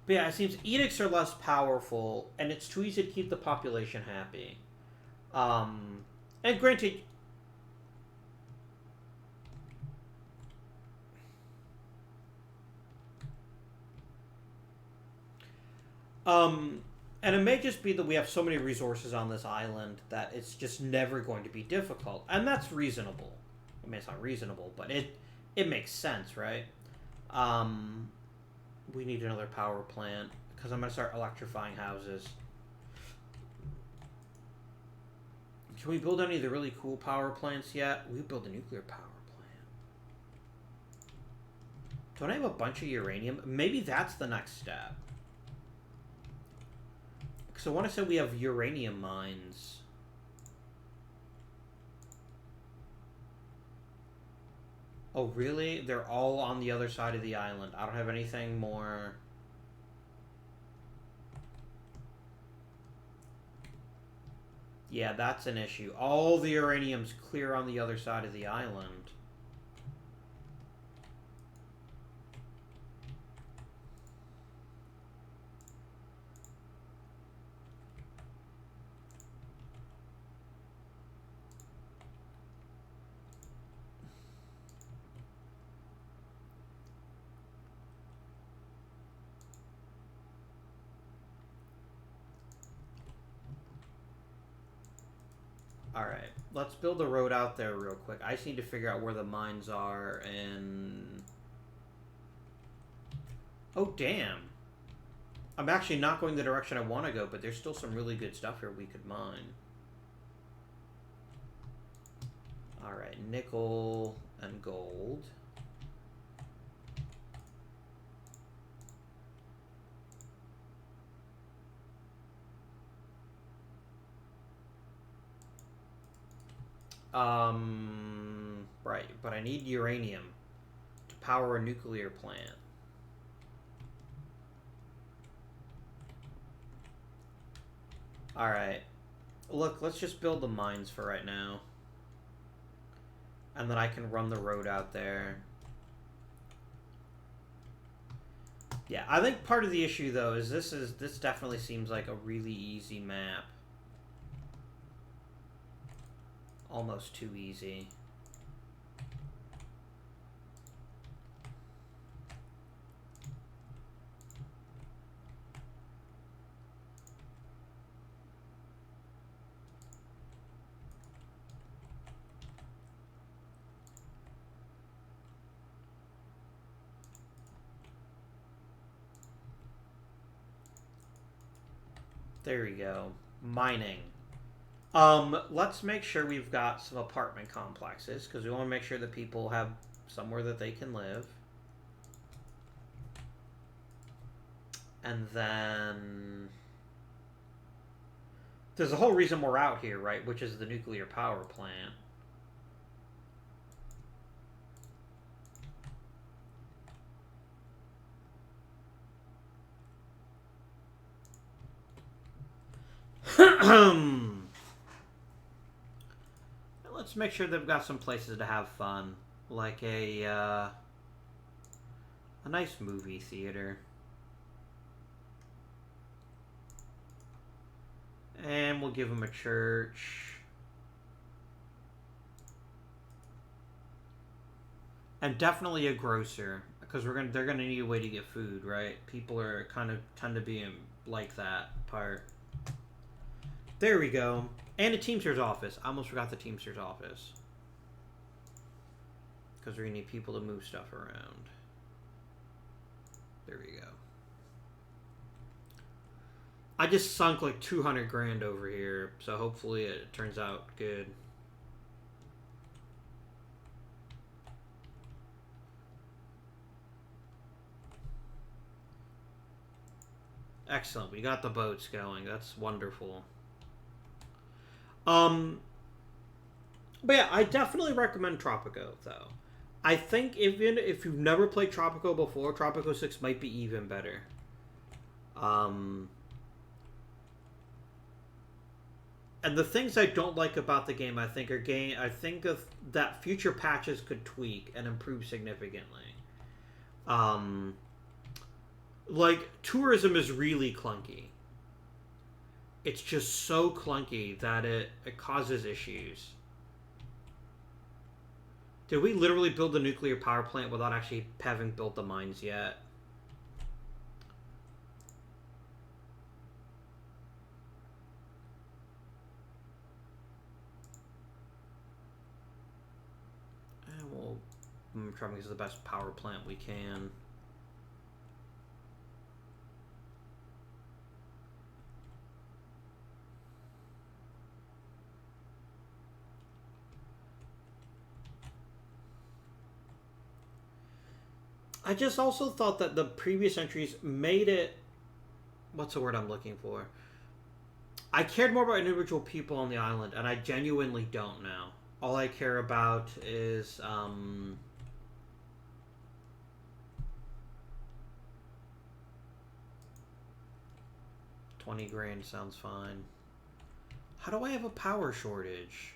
Speaker 1: But yeah, it seems edicts are less powerful, and it's too easy to keep the population happy. And granted, and it may just be that we have so many resources on this island that it's just never going to be difficult. And that's reasonable. I mean, it's not reasonable, but it makes sense, right? We need another power plant, because I'm going to start electrifying houses. Can we build any of the really cool power plants yet? We build a nuclear power plant. Don't I have a bunch of uranium? Maybe that's the next step. So I want to say we have uranium mines. Oh, really? They're all on the other side of the island. I don't have anything more. Yeah, that's an issue. All the uranium's clear on the other side of the island. Alright, let's build a road out there real quick. I just need to figure out where the mines are and... Oh, damn. I'm actually not going the direction I want to go, but there's still some really good stuff here we could mine. Alright, nickel and gold. Right, but I need uranium to power a nuclear plant. Alright. Look, let's just build the mines for right now. And then I can run the road out there. Yeah, I think part of the issue, though, is this definitely seems like a really easy map. Almost too easy. There we go. Mining. Let's make sure we've got some apartment complexes because we want to make sure that people have somewhere that they can live. And then there's a whole reason we're out here, right? Which is the nuclear power plant. Let's make sure they've got some places to have fun, like a nice movie theater. And we'll give them a church. And definitely a grocer, because they're gonna need a way to get food, right? People are tend to be in like that part. There we go. And a Teamster's office. I almost forgot the Teamster's office. Because we're gonna need people to move stuff around. There we go. I just sunk like 200 grand over here, so hopefully it turns out good. Excellent. We got the boats going. That's wonderful. But yeah, I definitely recommend Tropico, though. I think even if you've never played Tropico before, Tropico 6 might be even better. And the things I don't like about the game, I think that future patches could tweak and improve significantly. Like, tourism is really clunky. It's just so clunky that it causes issues. Did we literally build the nuclear power plant without actually having built the mines yet? And we'll try to use the best power plant we can. I just also thought that the previous entries made it... What's the word I'm looking for? I cared more about individual people on the island, and I genuinely don't now. All I care about is... 20 grand sounds fine. How do I have a power shortage?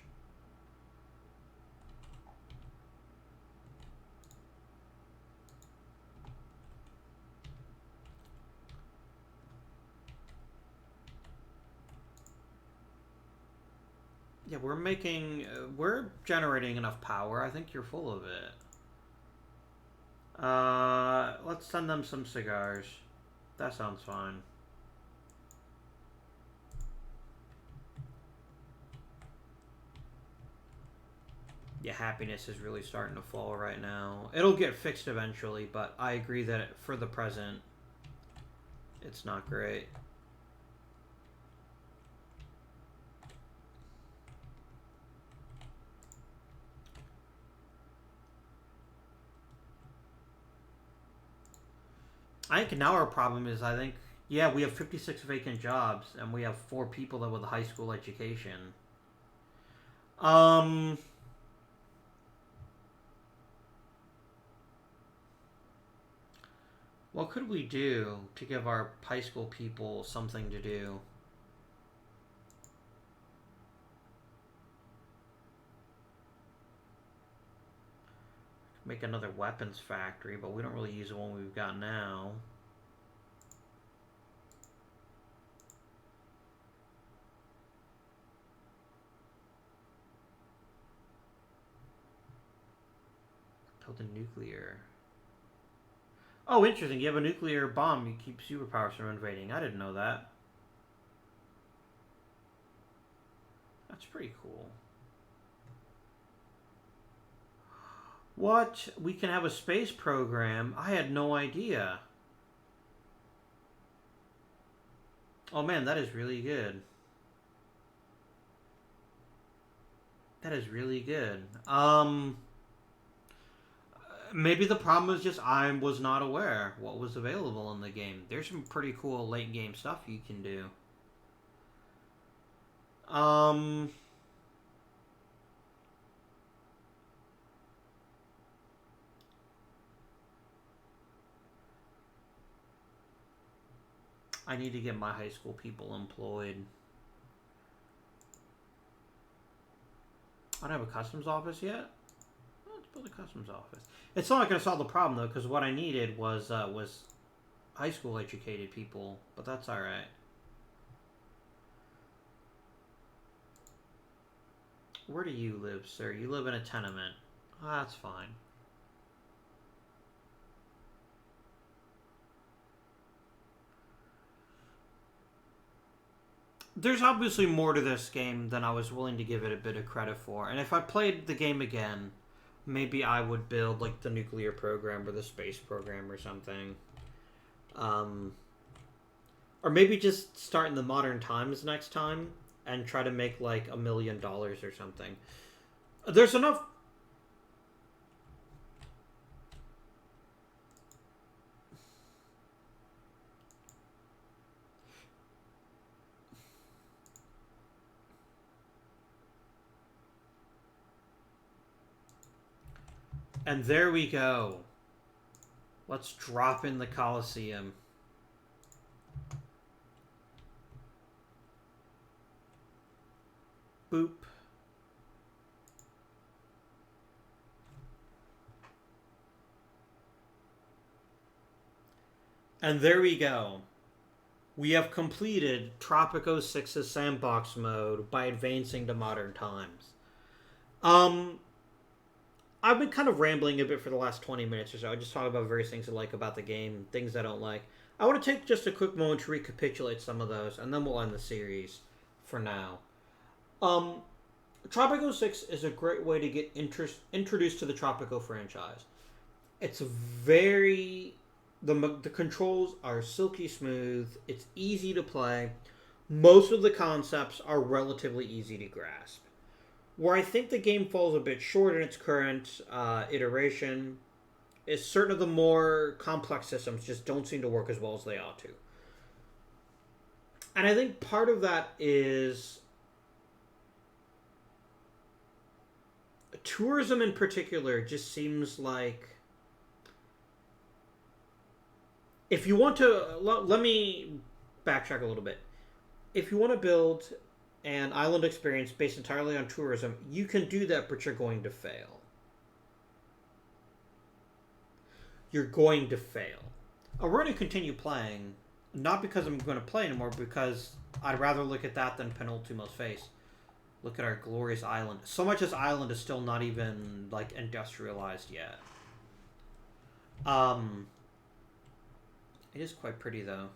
Speaker 1: Yeah, we're generating enough power. I think you're full of it. Let's send them some cigars. That sounds fine. Yeah, happiness is really starting to fall right now. It'll get fixed eventually, but I agree that for the present, it's not great. I think now our problem is, yeah, we have 56 vacant jobs, and we have 4 people that with a high school education. What could we do to give our high school people something to do? Make another weapons factory, but we don't really use the one we've got now. Build a nuclear. Oh, interesting. You have a nuclear bomb. You keep superpowers from invading. I didn't know that. That's pretty cool. What? We can have a space program? I had no idea. Oh man, that is really good. That is really good. Maybe the problem was just I was not aware what was available in the game. There's some pretty cool late game stuff you can do. Um, I need to get my high school people employed. I don't have a customs office yet. Well, let's build a customs office. It's not going to solve the problem though, because what I needed was high school educated people, but that's all right. Where do you live, sir? You live in a tenement. Oh, that's fine. There's obviously more to this game than I was willing to give it a bit of credit for. And if I played the game again, maybe I would build like the nuclear program or the space program or something. Um, or maybe just start in the modern times next time and try to make like $1 million or something. There's enough. And there we go. Let's drop in the Coliseum. Boop. And there we go. We have completed Tropico 6's Sandbox mode by advancing to modern times. Um, I've been kind of rambling a bit for the last 20 minutes or so. I just talk about various things I like about the game, things I don't like. I want to take just a quick moment to recapitulate some of those, and then we'll end the series for now. Um, Tropico 6 is a great way to get introduced to the Tropico franchise. It's very... The controls are silky smooth. It's easy to play. Most of the concepts are relatively easy to grasp. Where I think the game falls a bit short in its current iteration is certain of the more complex systems just don't seem to work as well as they ought to. And I think part of that is tourism in particular just seems like if you want to let me backtrack a little bit. If you want to build an island experience based entirely on tourism, you can do that, but you're going to fail. You're going to fail. We're going to continue playing, not because I'm going to play anymore, because I'd rather look at that than Penultimo's face. Look at our glorious island. So much as island is still not even like industrialized yet. It is quite pretty though.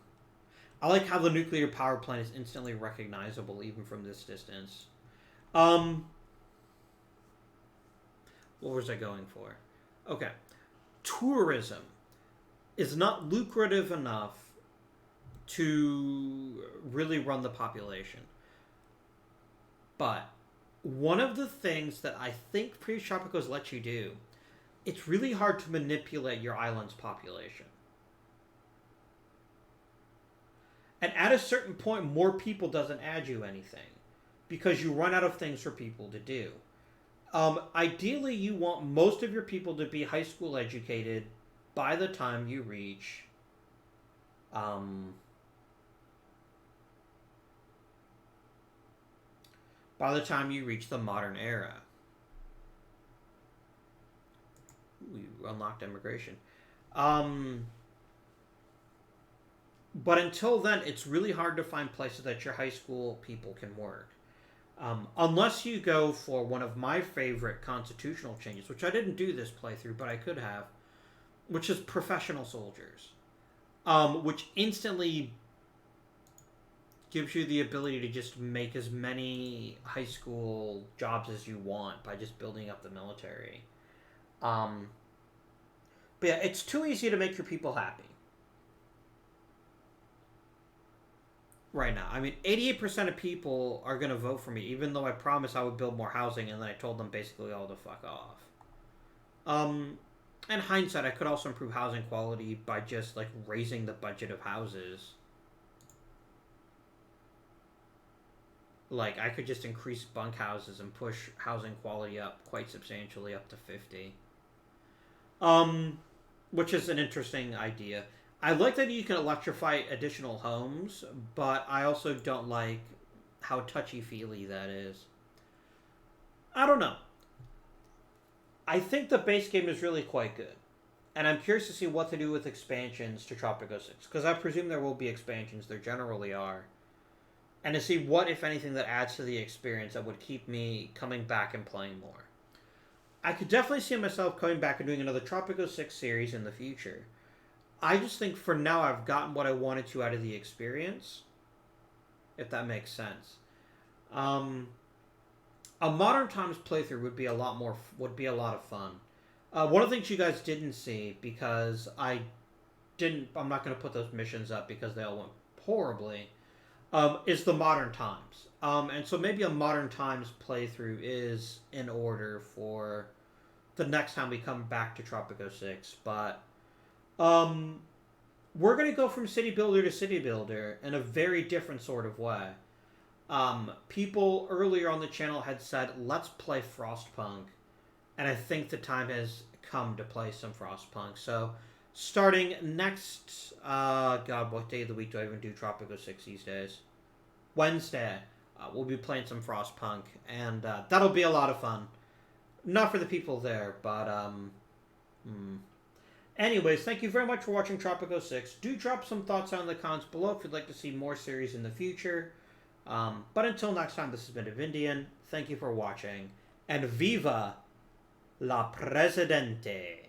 Speaker 1: I like how the nuclear power plant is instantly recognizable even from this distance. What was I going for? Okay. Tourism is not lucrative enough to really run the population. But one of the things that I think Previous Tropicals let you do, it's really hard to manipulate your island's population. And at a certain point, more people doesn't add you anything because you run out of things for people to do. Ideally, you want most of your people to be high school educated by the time you reach the modern era. Ooh, you unlocked immigration. But until then, it's really hard to find places that your high school people can work. Unless you go for one of my favorite constitutional changes, which I didn't do this playthrough, but I could have, which is professional soldiers. Which instantly gives you the ability to just make as many high school jobs as you want by just building up the military. But yeah, it's too easy to make your people happy. right now. I mean, 88% of people are going to vote for me, even though I promised I would build more housing and then I told them basically all to fuck off. In hindsight, I could also improve housing quality by just, like, raising the budget of houses. Like, I could just increase bunk houses and push housing quality up quite substantially up to 50. Um, which is an interesting idea. I like that you can electrify additional homes, but I also don't like how touchy-feely that is. I don't know. I think the base game is really quite good. And I'm curious to see what to do with expansions to Tropico 6. Because I presume there will be expansions. There generally are. And to see what, if anything, that adds to the experience that would keep me coming back and playing more. I could definitely see myself coming back and doing another Tropico 6 series in the future. I just think for now I've gotten what I wanted to out of the experience. If that makes sense. A Modern Times playthrough would be a lot of fun. One of the things you guys didn't see, because I'm not going to put those missions up because they all went horribly, is the Modern Times. And so maybe a Modern Times playthrough is in order for the next time we come back to Tropico 6. But we're going to go from city builder to city builder in a very different sort of way. People earlier on the channel had said, let's play Frostpunk. And I think the time has come to play some Frostpunk. So, starting next, God, what day of the week do I even do Tropico 6 these days? Wednesday. We'll be playing some Frostpunk. And that'll be a lot of fun. Not for the people there, but, Anyways, thank you very much for watching Tropico 6. Do drop some thoughts down in the comments below if you'd like to see more series in the future. But until next time, this has been Avindian. Thank you for watching. And viva la Presidente!